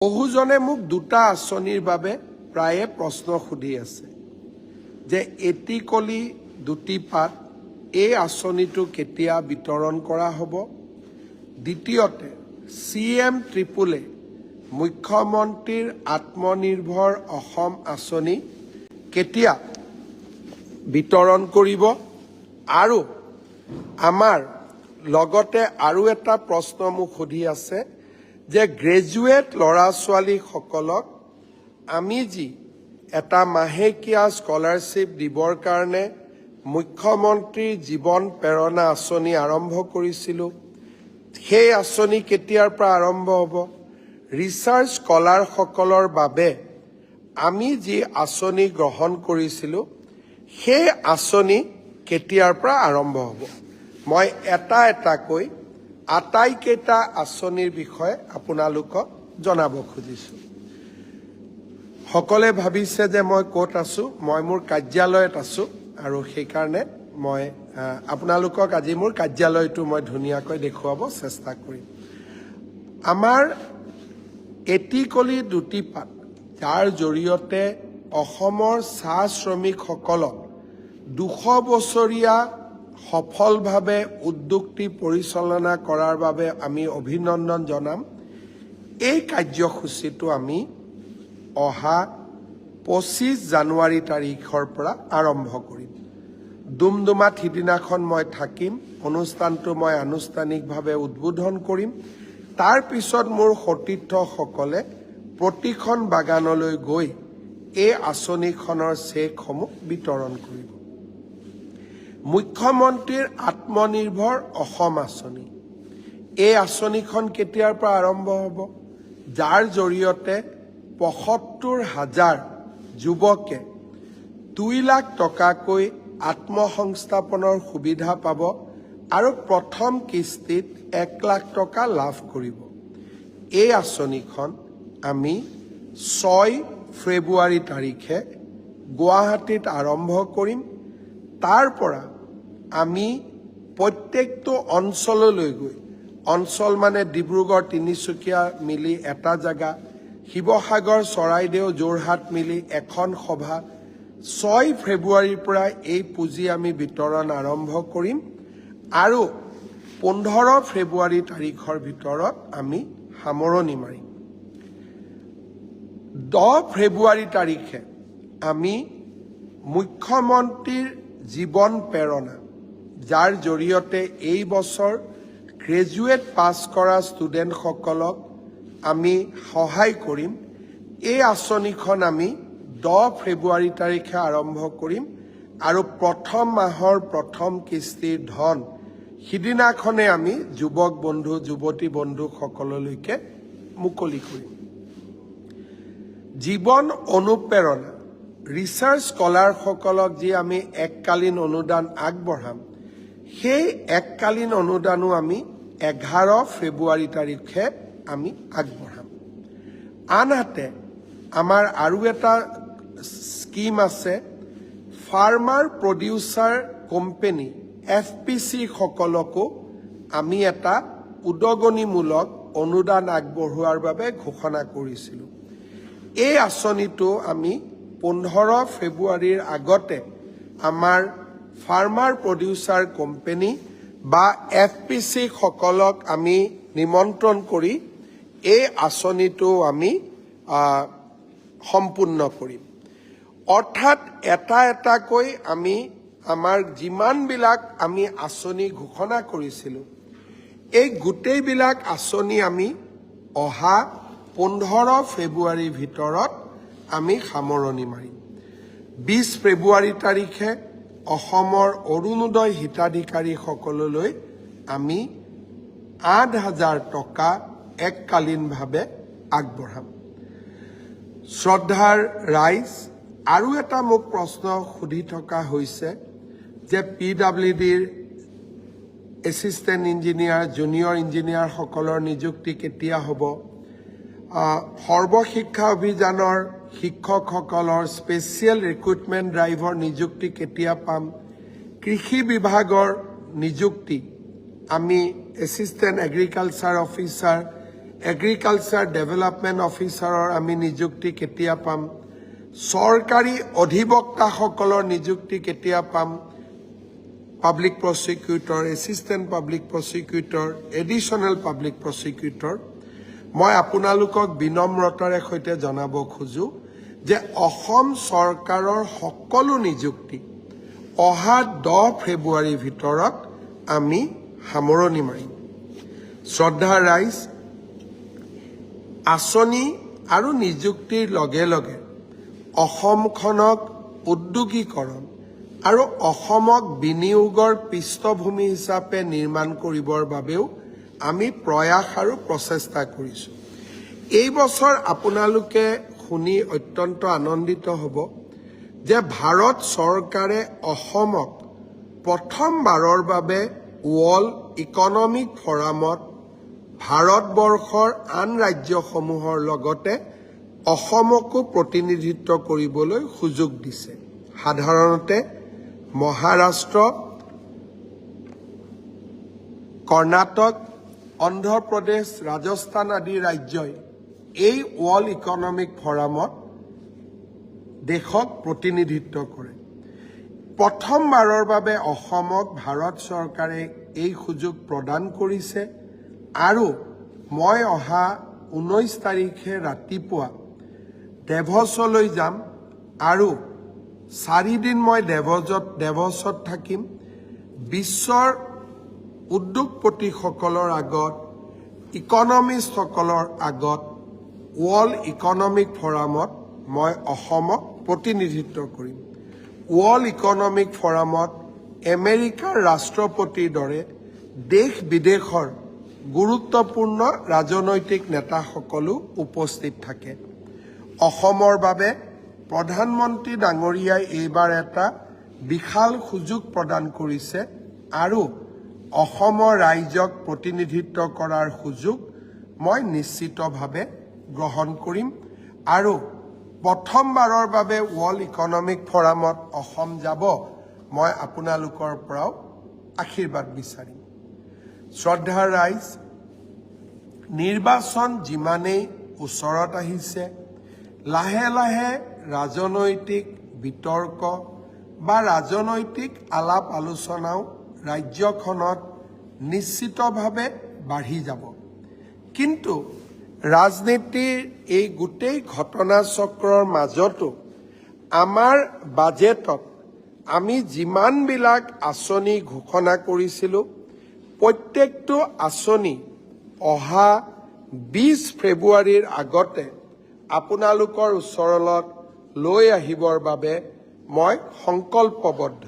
বহুজনে মোক দুটা আঁচনিৰ বাবে প্ৰায়ে প্ৰশ্ন সুধি আছে যে এটি কলি দুটি পাত এই আঁচনিটো কেতিয়া বিতৰণ কৰা হ'ব। দ্বিতীয়তে CM ট্ৰিপুলে মুখ্যমন্ত্ৰীৰ আত্মনিৰ্ভৰ অসম আঁচনি কেতিয়া বিতৰণ কৰিব আৰু আমাৰ লগতে আৰু এটা প্ৰশ্ন মোক সুধি আছে যে গ্ৰেজুৱেট ল'ৰা ছোৱালীসকলক আমি যি এটা মাহেকীয়া স্কলাৰশ্বিপ দিবৰ কাৰণে মুখ্যমন্ত্ৰীৰ জীৱন প্ৰেৰণা আঁচনি আৰম্ভ কৰিছিলোঁ, সেই আঁচনি কেতিয়াৰ পৰা আৰম্ভ হ'ব। ৰিচাৰ্চ স্কলাৰসকলৰ বাবে আমি যি আঁচনি গ্ৰহণ কৰিছিলোঁ সেই আঁচনি কেতিয়াৰ পৰা আৰম্ভ হ'ব। মই এটা এটাকৈ আটাইকেইটা আঁচনিৰ বিষয়ে আপোনালোকক জনাব খুজিছোঁ। সকলে ভাবিছে যে মই ক'ত আছোঁ, মই মোৰ কাৰ্যালয়ত আছোঁ আৰু সেইকাৰণে মই আপোনালোকক আজি মোৰ কাৰ্যালয়টো মই ধুনীয়াকৈ দেখুৱাব চেষ্টা কৰিম। আমাৰ এটি কলি দুটি পাত, যাৰ জৰিয়তে অসমৰ চাহ শ্ৰমিকসকলক 200 বছৰীয়া সফলভাৱে উদ্যোগটি পৰিচালনা কৰাৰ বাবে আমি অভিনন্দন জনাম। এই কাৰ্যসূচীটো আমি অহা 25 জানুৱাৰী তাৰিখৰ পৰা আৰম্ভ কৰিম। ডুমডুমাত সিদিনাখন মই থাকিম, অনুষ্ঠানটো মই আনুষ্ঠানিকভাৱে উদ্বোধন কৰিম। তাৰ পিছত মোৰ সতীৰ্থসকলে প্ৰতিখন বাগানলৈ গৈ এই আঁচনিখনৰ চেকসমূহ বিতৰণ কৰিব। মুখ্যমন্ত্ৰীৰ আত্মনিৰ্ভৰ অসম আঁচনি, এই আঁচনিখন কেতিয়াৰ পৰা আৰম্ভ হ'ব, যাৰ জৰিয়তে ৭৫,০০০ যুৱকে 2 লাখ টকাকৈ আত্মসংস্থাপনৰ সুবিধা পাব আৰু প্ৰথম কিস্তিত 1 লাখ টকা লাভ কৰিব। এই আঁচনিখন আমি 6 ফেব্ৰুৱাৰী তাৰিখে গুৱাহাটীত আৰম্ভ কৰিম। তাৰ পৰা আমি প্ৰত্যেকটো অঞ্চললৈ গৈ, অঞ্চল মানে ডিব্ৰুগড় তিনিচুকীয়া মিলি এটা জেগা, শিৱসাগৰ চৰাইদেউ যোৰহাট মিলি এখন সভা, 6 ফেব্ৰুৱাৰীৰ পৰা এই পুঁজি আমি বিতৰণ আৰম্ভ কৰিম আৰু 15 ফেব্ৰুৱাৰী তাৰিখৰ ভিতৰত আমি সামৰণি মাৰিম। 10 ফেব্ৰুৱাৰী তাৰিখে আমি মুখ্যমন্ত্ৰীৰ জীৱন প্ৰেৰণা, যাৰ জৰিয়তে এই বছৰ গ্ৰেজুৱেট পাছ কৰা ষ্টুডেণ্টসকলক আমি সহায় কৰিম, এই আঁচনিখন আমি 10 ফেব্ৰুৱাৰী তাৰিখে আৰম্ভ কৰিম আৰু প্ৰথম মাহৰ প্ৰথম কিস্তিৰ ধন সিদিনাখনে আমি যুৱক বন্ধু যুৱতী বন্ধুসকললৈকে মুকলি কৰিম। জীৱন অনুপ্ৰেৰণা, ৰিচাৰ্চ স্কলাৰসকলক যি আমি এককালীন অনুদান আগবঢ়াম, সেই এককালীন অনুদানো আমি 11 ফেব্ৰুৱাৰী তাৰিখে আমি আগবঢ়াম। আনহাতে আমাৰ আৰু এটা স্কিম আছে, ফাৰ্মাৰ প্ৰডিউচাৰ কোম্পানী FPC সকলকো আমি এটা উদগনিমূলক অনুদান আগবঢ়োৱাৰ বাবে ঘোষণা কৰিছিলোঁ। এই আঁচনিটো আমি 15 ফেব্ৰুৱাৰীৰ আগতে আমাৰ ফাৰ্মাৰ প্ৰডিউচাৰ কোম্পানী বা FPC সকলক আমি নিমন্ত্ৰণ কৰি এই আঁচনিটো আমি সম্পূৰ্ণ কৰিম। অৰ্থাৎ এটা এটাকৈ আমি আমাৰ যিমানবিলাক আমি আঁচনি ঘোষণা কৰিছিলোঁ, এই গোটেইবিলাক আঁচনি আমি অহা 15 ফেব্ৰুৱাৰীৰ ভিতৰত আমি সামৰণি মাৰিম। 20 ফেব্ৰুৱাৰী তাৰিখে অসমৰ অৰুণোদয় হিতাধিকাৰীসকললৈ আমি 8,000 টকা এককালীনভাৱে আগবঢ়াম। শ্ৰদ্ধাৰ ৰাইজ, আৰু এটা মোক প্ৰশ্ন সুধি থকা হৈছে যে PWDৰ এছিষ্টেণ্ট ইঞ্জিনিয়াৰ, জুনিয়ৰ ইঞ্জিনিয়াৰসকলৰ নিযুক্তি কেতিয়া হ'ব, সৰ্বশিক্ষা অভিযানৰ শিক্ষকসকলৰ স্পেচিয়েল ৰিক্ৰুটমেণ্ট ড্ৰাইভৰ নিযুক্তি কেতিয়া পাম, কৃষি বিভাগৰ নিযুক্তি আমি assistant agriculture officer agriculture development অফিচাৰৰ আমি নিযুক্তি কেতিয়া পাম, চৰকাৰী অধিবক্তাসকলৰ নিযুক্তি কেতিয়া পাম, public prosecutor, assistant public prosecutor, additional public prosecutor. মই আপোনালোকক বিনম্ৰতাৰে সৈতে জনাব খোজো যে অসম চৰকাৰৰ সকলো নিযুক্তি অহা 10 ফেব্ৰুৱাৰীৰ ভিতৰত আমি সামৰণি মাৰিম। শ্ৰদ্ধা ৰাইজ, আঁচনি আৰু নিযুক্তিৰ লগে লগে অসমখনক উদ্যোগীকৰণ আৰু অসমক বিনিয়োগৰ পৃষ্ঠভূমি হিচাপে নিৰ্মাণ কৰিবৰ বাবেও আমি প্ৰয়াস আৰু প্ৰচেষ্টা কৰিছোঁ। এই বছৰ আপোনালোকে শুনি অত্যন্ত আনন্দিত হ'ব যে ভাৰত চৰকাৰে অসমক প্ৰথমবাৰৰ বাবে ৱৰ্ল্ড ইকনমিক ফৰামত ভাৰতবৰ্ষৰ আন ৰাজ্যসমূহৰ লগতে অসমকো প্ৰতিনিধিত্ব কৰিবলৈ সুযোগ দিছে। সাধাৰণতে মহাৰাষ্ট্ৰ, কৰ্ণাটক, অন্ধ্ৰপ্ৰদেশ, ৰাজস্থান আদি ৰাজ্যই এই ৱৰ্ল্ড ইকনমিক ফৰামত দেশক প্ৰতিনিধিত্ব কৰে। প্ৰথমবাৰৰ বাবে অসমক ভাৰত চৰকাৰে এই সুযোগ প্ৰদান কৰিছে আৰু মই অহা 19 তাৰিখে ৰাতিপুৱা ডেভছলৈ যাম আৰু 4 দিন মই ডেভছত থাকিম। বিশ্বৰ উদ্যোগপতিসকলৰ আগত, ইকনমিষ্টসকলৰ আগত ৱৰ্ল্ড ইকনমিক ফৰামত মই অসমক প্ৰতিনিধিত্ব কৰিম। ৱৰ্ল্ড ইকনমিক ফৰামত আমেৰিকাৰ ৰাষ্ট্ৰপতিৰ দৰে দেশ বিদেশৰ গুৰুত্বপূৰ্ণ ৰাজনৈতিক নেতাসকলো উপস্থিত থাকে। অসমৰ বাবে প্ৰধানমন্ত্ৰী ডাঙৰীয়াই এইবাৰ এটা বিশাল সুযোগ প্ৰদান কৰিছে আৰু অসমৰ ৰাইজক প্ৰতিনিধিত্ব কৰাৰ সুযোগ মই নিশ্চিতভাৱে গ্ৰহণ কৰিম আৰু প্ৰথমবাৰৰ বাবে ৱৰ্ল্ড ইকনমিক ফৰামত অসম যাব মই আপোনালোকৰ পৰাও আশীৰ্বাদ বিচাৰিম। শ্ৰদ্ধাৰ ৰাইজ, নিৰ্বাচন যিমানেই ওচৰত আহিছে, লাহে লাহে ৰাজনৈতিক বিতৰ্ক বা ৰাজনৈতিক আলাপ আলোচনাও ৰাজ্যখনত নিশ্চিতভাৱে বাঢ়ি যাব। কিন্তু ৰাজনীতিৰ এই গোটেই ঘটনাচক্ৰৰ মাজতো আমাৰ বাজেটত আমি যিমানবিলাক আঁচনি ঘোষণা কৰিছিলোঁ, প্ৰত্যেকটো আঁচনি অহা 20 ফেব্ৰুৱাৰীৰ আগতে আপোনালোকৰ ওচৰলৈ লৈ আহিবৰ বাবে মই সংকল্পবদ্ধ।